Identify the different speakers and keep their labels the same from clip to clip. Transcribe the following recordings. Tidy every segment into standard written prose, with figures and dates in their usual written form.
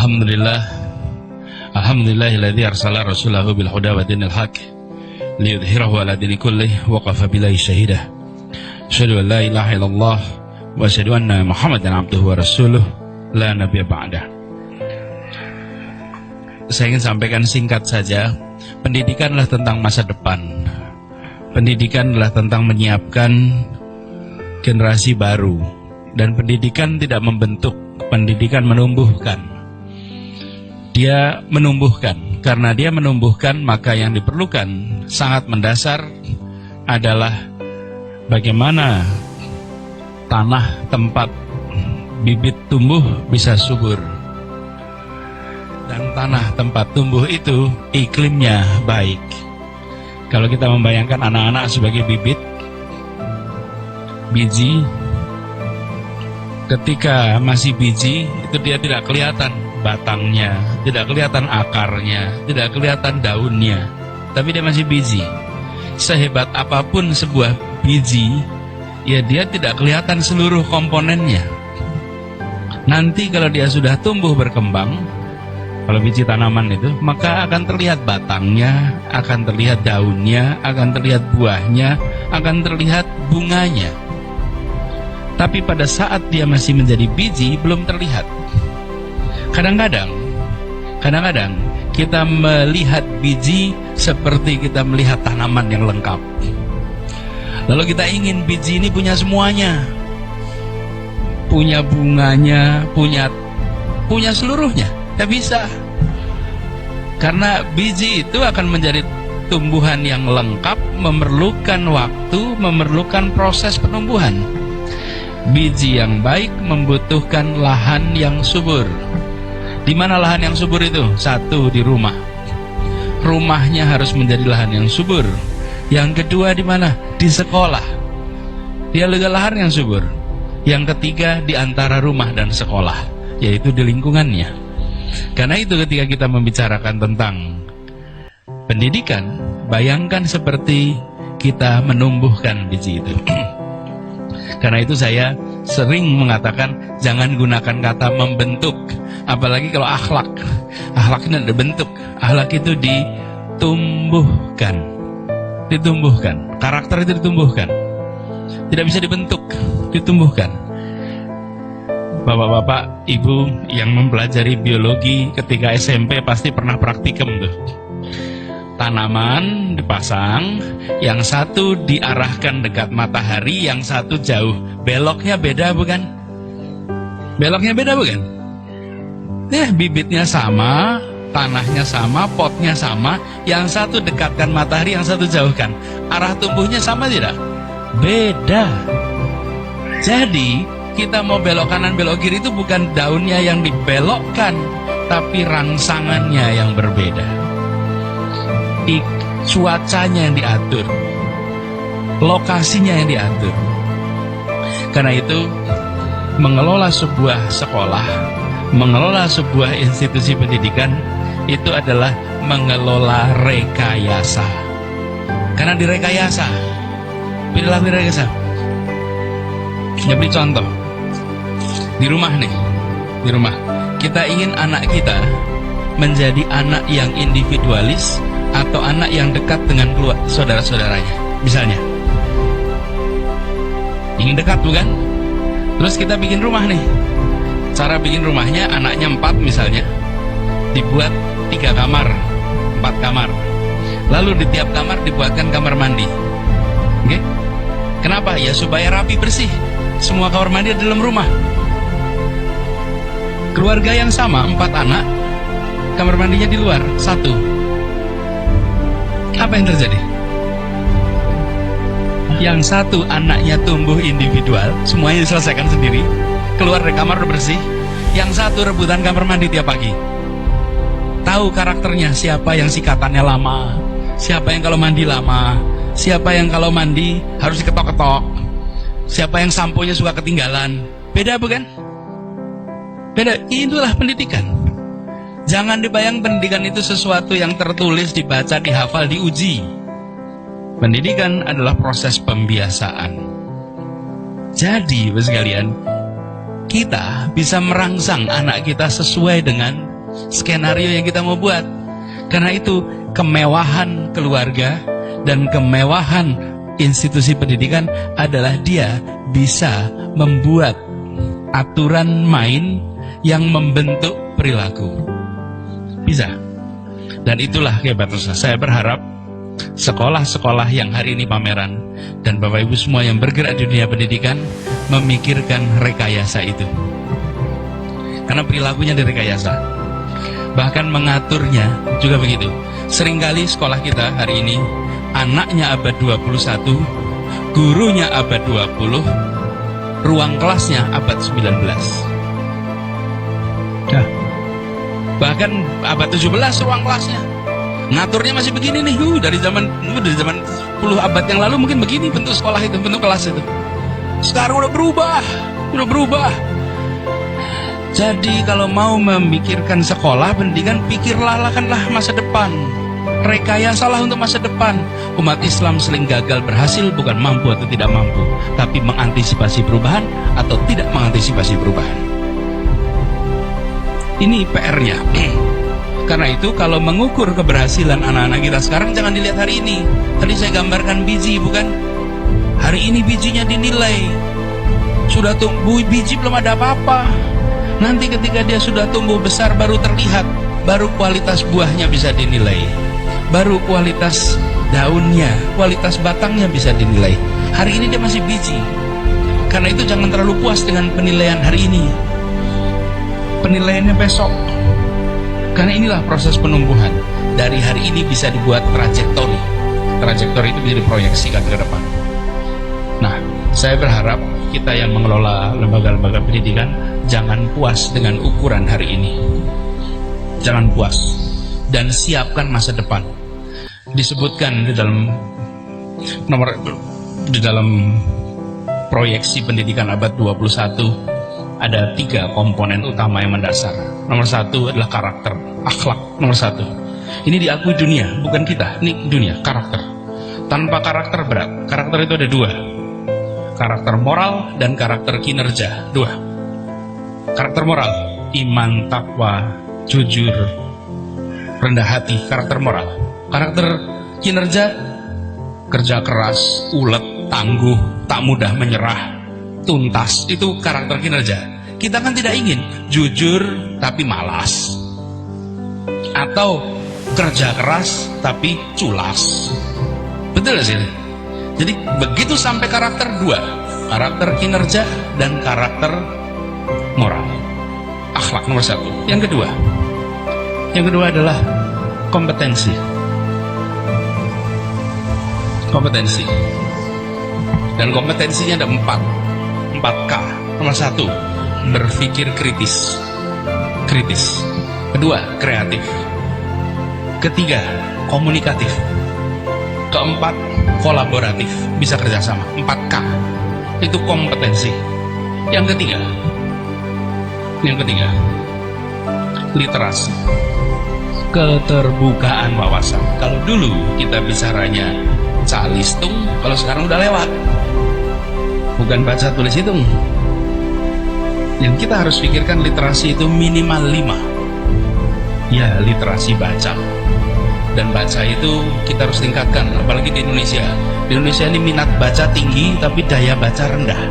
Speaker 1: Alhamdulillah, alhamdulillahilladzi arsala rasulahu bil huda wa dinil haq liyudhhirahu ala dini kullih wa qafa billahi syahida. Asyhadu an la ilaha illallah wa asyhadu anna Muhammadan abduhu wa rasuluh la nabiyya ba'dah. Saya ingin sampaikan singkat saja. Pendidikan adalah tentang masa depan. Pendidikan adalah tentang menyiapkan generasi baru. Dan pendidikan tidak membentuk, pendidikan menumbuhkan. Dia menumbuhkan. Karena dia menumbuhkan, maka yang diperlukan sangat mendasar adalah bagaimana tanah tempat bibit tumbuh bisa subur. Dan tanah tempat tumbuh itu iklimnya baik. Kalau kita membayangkan anak-anak sebagai biji, ketika masih biji itu dia tidak kelihatan batangnya, tidak kelihatan akarnya, tidak kelihatan daunnya, tapi dia masih biji. Sehebat apapun sebuah biji, ya dia tidak kelihatan seluruh komponennya. Nanti kalau dia sudah tumbuh berkembang, kalau biji tanaman itu, maka akan terlihat batangnya, akan terlihat daunnya, akan terlihat buahnya, akan terlihat bunganya. Tapi pada saat dia masih menjadi biji, belum terlihat. Kadang-kadang kita melihat biji seperti kita melihat tanaman yang lengkap. Lalu kita ingin biji ini punya semuanya, punya bunganya, punya seluruhnya. Tidak bisa, karena biji itu akan menjadi tumbuhan yang lengkap, memerlukan waktu, memerlukan proses penumbuhan. Biji yang baik membutuhkan lahan yang subur. Di mana lahan yang subur itu? Satu, di rumah. Rumahnya harus menjadi lahan yang subur. Yang kedua di mana? Di sekolah. Dia juga lahan yang subur. Yang ketiga di antara rumah dan sekolah, yaitu di lingkungannya. Karena itu ketika kita membicarakan tentang pendidikan, bayangkan seperti kita menumbuhkan biji itu. Karena itu saya sering mengatakan jangan gunakan kata membentuk, apalagi kalau akhlak. Akhlak ini ada bentuk, akhlak itu ditumbuhkan. Karakter itu ditumbuhkan. Tidak bisa dibentuk, ditumbuhkan. Bapak-bapak, ibu yang mempelajari biologi ketika SMP pasti pernah praktikum tuh. Tanaman dipasang, yang satu diarahkan dekat matahari, yang satu jauh. Beloknya beda bukan? Beloknya beda bukan? Bibitnya sama, tanahnya sama, potnya sama. Yang satu dekatkan matahari, yang satu jauhkan. Arah tumbuhnya sama tidak? Beda. Jadi kita mau belok kanan belok kiri itu bukan daunnya yang dibelokkan, tapi rangsangannya yang berbeda. Cuacanya yang diatur, lokasinya yang diatur. Karena itu mengelola sebuah sekolah, mengelola sebuah institusi pendidikan itu adalah mengelola rekayasa. Karena direkayasa, perilaku rekayasa. Ya, beri contoh. Di rumah nih, di rumah kita ingin anak kita menjadi anak yang individualis atau anak yang dekat dengan saudara-saudaranya. Misalnya ingin dekat bukan? Terus kita bikin rumah nih. Cara bikin rumahnya, anaknya 4 misalnya, dibuat 3 kamar, 4 kamar. Lalu di tiap kamar dibuatkan kamar mandi. Oke? Kenapa? Ya supaya rapi bersih. Semua kamar mandi di dalam rumah. Keluarga yang sama, 4 anak, kamar mandinya di luar, 1. Apa yang terjadi? Yang satu anaknya tumbuh individual, semuanya diselesaikan sendiri, keluar dari kamar udah bersih. Yang satu rebutan kamar mandi tiap pagi. Tahu karakternya, siapa yang sikatannya lama, siapa yang kalau mandi lama, siapa yang kalau mandi harus diketok-ketok, siapa yang samponya suka ketinggalan. Beda bukan? Beda. Itulah pendidikan. Jangan dibayang pendidikan itu sesuatu yang tertulis, dibaca, dihafal, diuji. Pendidikan adalah proses pembiasaan. Jadi, Bapak sekalian, kita bisa merangsang anak kita sesuai dengan skenario yang kita mau buat. Karena itu kemewahan keluarga dan kemewahan institusi pendidikan adalah dia bisa membuat aturan main yang membentuk perilaku. Bisa. Dan itulah kehebatannya. Saya berharap sekolah-sekolah yang hari ini pameran dan Bapak Ibu semua yang bergerak di dunia pendidikan memikirkan rekayasa itu. Karena perilakunya direkayasa. Bahkan mengaturnya juga begitu. Seringkali sekolah kita hari ini anaknya abad 21, gurunya abad 20, ruang kelasnya abad 19. Nah, bahkan abad 17 ruang kelasnya. Ngaturnya masih begini nih, dari zaman 10 abad yang lalu mungkin begini bentuk sekolah itu, bentuk kelas itu. Sekarang udah berubah. Jadi kalau mau memikirkan sekolah, pendidikan, pikirlah masa depan. Rekayasalah untuk masa depan. Umat Islam sering gagal berhasil bukan mampu atau tidak mampu, tapi mengantisipasi perubahan atau tidak mengantisipasi perubahan. Ini PR-nya. Karena itu kalau mengukur keberhasilan anak-anak kita sekarang jangan dilihat hari ini. Tadi saya gambarkan biji, bukan? Hari ini bijinya dinilai. Sudah tumbuh biji belum ada apa-apa. Nanti ketika dia sudah tumbuh besar baru terlihat, baru kualitas buahnya bisa dinilai. Baru kualitas daunnya, kualitas batangnya bisa dinilai. Hari ini dia masih biji. Karena itu jangan terlalu puas dengan penilaian hari ini. Penilaiannya besok. Karena inilah proses penumbuhan. Dari hari ini bisa dibuat trajektori. Trajektori itu bisa diproyeksikan ke depan. Nah, saya berharap kita yang mengelola lembaga-lembaga pendidikan jangan puas dengan ukuran hari ini. Jangan puas. Dan siapkan masa depan. Disebutkan di dalam proyeksi pendidikan abad 21 ada 3 komponen utama yang mendasar. Nomor 1 adalah karakter, akhlak. Nomor 1. Ini diakui dunia, bukan kita. Ini dunia, karakter. Tanpa karakter berat. Karakter itu ada 2. Karakter moral dan karakter kinerja. 2. Karakter moral, iman, takwa, jujur, rendah hati. Karakter moral. Karakter kinerja, kerja keras, ulet, tangguh, tak mudah menyerah, tuntas. Itu karakter kinerja. Kita kan tidak ingin jujur tapi malas, atau kerja keras tapi culas. Betul gak sih? Jadi begitu sampai karakter 2, karakter kinerja dan karakter moral. Akhlak nomor 1. Yang kedua adalah kompetensi. Dan kompetensinya ada 4K. Nomor 1, berpikir kritis. Kedua, kreatif. Ketiga, komunikatif. Keempat, kolaboratif. Bisa kerjasama. 4K. Itu kompetensi. Yang ketiga, literasi. Keterbukaan wawasan. Kalau dulu kita bicaranya calistung, kalau sekarang udah lewat. Bukan baca tulis hitung. Yang kita harus pikirkan literasi itu minimal 5. Ya, literasi baca. Dan baca itu kita harus tingkatkan, apalagi di Indonesia. Di Indonesia ini minat baca tinggi, tapi daya baca rendah.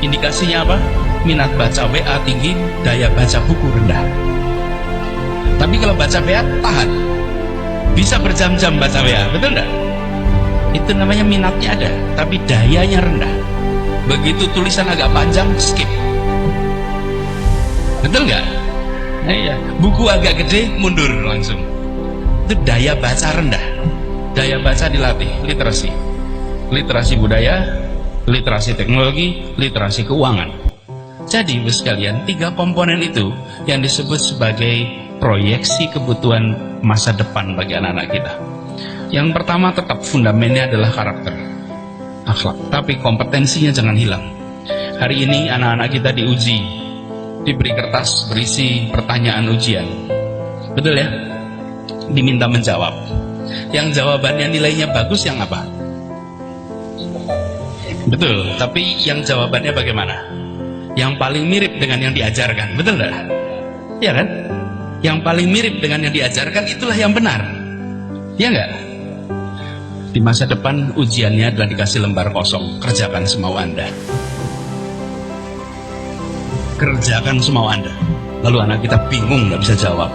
Speaker 1: Indikasinya apa? Minat baca WA tinggi, daya baca buku rendah. Tapi kalau baca WA, tahan. Bisa berjam-jam baca WA, betul enggak? Itu namanya minatnya ada, tapi dayanya rendah. Begitu tulisan agak panjang, skip. Betul nggak? Nah, iya. Buku agak gede, mundur langsung. Itu daya baca rendah. Daya baca dilatih, literasi. Literasi budaya, literasi teknologi, literasi keuangan. Jadi, Ibu sekalian, 3 komponen itu yang disebut sebagai proyeksi kebutuhan masa depan bagi anak-anak kita. Yang pertama tetap fundamennya adalah karakter, akhlak, tapi kompetensinya jangan hilang. Hari ini anak-anak kita diuji, diberi kertas berisi pertanyaan ujian, betul ya? Diminta menjawab. Yang jawabannya nilainya bagus yang apa? Betul, tapi yang jawabannya bagaimana? Yang paling mirip dengan yang diajarkan, betul nggak? Ya kan? Yang paling mirip dengan yang diajarkan itulah yang benar. Ya enggak? Di masa depan ujiannya adalah dikasih lembar kosong. Kerjakan semau Anda. Kerjakan semau Anda. Lalu anak kita bingung, nggak bisa jawab.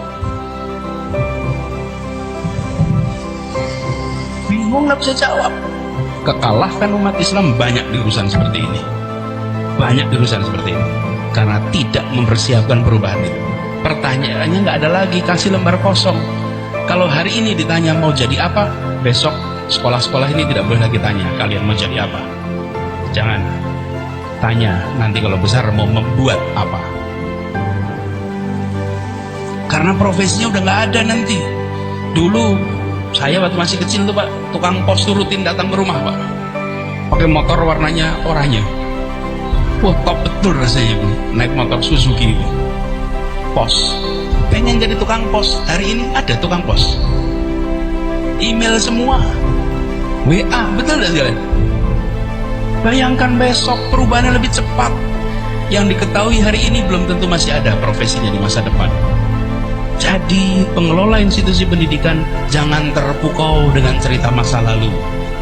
Speaker 1: Bingung, nggak bisa jawab. Kekalahkan umat Islam banyak di urusan seperti ini. Banyak di urusan seperti ini. Karena tidak mempersiapkan perubahan itu. Pertanyaannya nggak ada lagi, kasih lembar kosong. Kalau hari ini ditanya mau jadi apa, besok sekolah-sekolah ini tidak boleh lagi tanya kalian mau jadi apa. Jangan tanya nanti kalau besar mau membuat apa. Karena profesinya udah nggak ada nanti. Dulu saya waktu masih kecil tuh Pak, tukang pos tuh rutin datang ke rumah Pak, pakai motor warnanya oranye. Wah, top betul rasanya Bu, naik motor Suzuki Bu. Pos, pengen jadi tukang pos. Hari ini ada tukang pos, email semua, WA, betul gak sekalian? Bayangkan besok perubahannya lebih cepat. Yang diketahui hari ini belum tentu masih ada profesinya di masa depan. Jadi pengelola institusi pendidikan jangan terpukau dengan cerita masa lalu.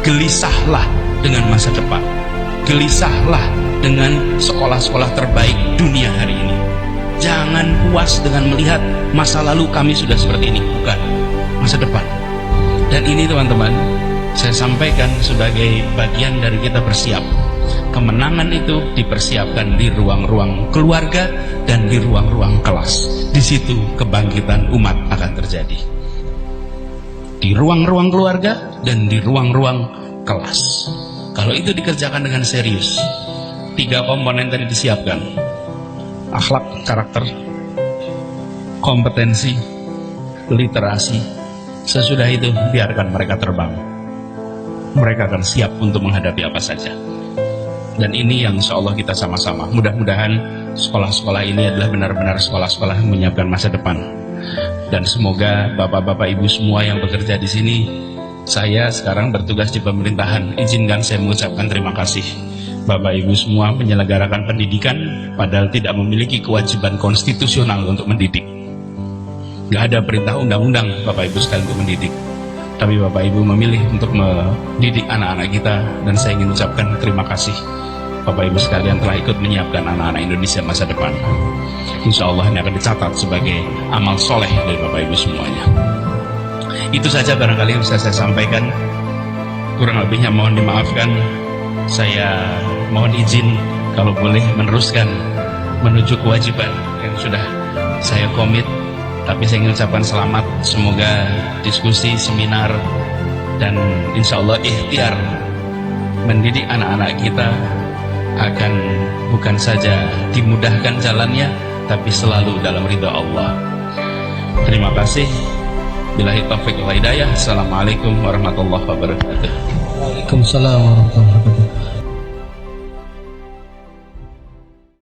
Speaker 1: Gelisahlah dengan masa depan. Gelisahlah dengan sekolah-sekolah terbaik dunia hari ini. Jangan puas dengan melihat masa lalu kami sudah seperti ini. Bukan, masa depan. Dan ini teman-teman, saya sampaikan sebagai bagian dari kita bersiap. Kemenangan itu dipersiapkan di ruang-ruang keluarga dan di ruang-ruang kelas. Di situ kebangkitan umat akan terjadi. Di ruang-ruang keluarga dan di ruang-ruang kelas. Kalau itu dikerjakan dengan serius, 3 komponen tadi disiapkan: akhlak, karakter, kompetensi, literasi. Sesudah itu biarkan mereka terbang. Mereka akan siap untuk menghadapi apa saja. Dan ini yang insya Allah kita sama-sama. Mudah-mudahan sekolah-sekolah ini adalah benar-benar sekolah-sekolah yang menyiapkan masa depan. Dan semoga bapak-bapak ibu semua yang bekerja di sini, saya sekarang bertugas di pemerintahan, izinkan saya mengucapkan terima kasih. Bapak ibu semua menyelenggarakan pendidikan, padahal tidak memiliki kewajiban konstitusional untuk mendidik. Gak ada perintah undang-undang Bapak ibu sekalian untuk mendidik. Tapi Bapak Ibu memilih untuk mendidik anak-anak kita, dan saya ingin ucapkan terima kasih. Bapak Ibu sekalian telah ikut menyiapkan anak-anak Indonesia masa depan. Insya Allah ini akan dicatat sebagai amal soleh dari Bapak Ibu semuanya. Itu saja barangkali yang bisa saya sampaikan. Kurang lebihnya mohon dimaafkan. Saya mohon izin kalau boleh meneruskan menuju kewajiban yang sudah saya komit. Tapi saya ingin ucapkan selamat. Semoga diskusi, seminar, dan insya Allah ikhtiar mendidik anak-anak kita akan bukan saja dimudahkan jalannya, tapi selalu dalam ridha Allah. Terima kasih. Billahi taufiq wal hidayah. Assalamualaikum warahmatullahi wabarakatuh.
Speaker 2: Waalaikumsalam warahmatullahi wabarakatuh.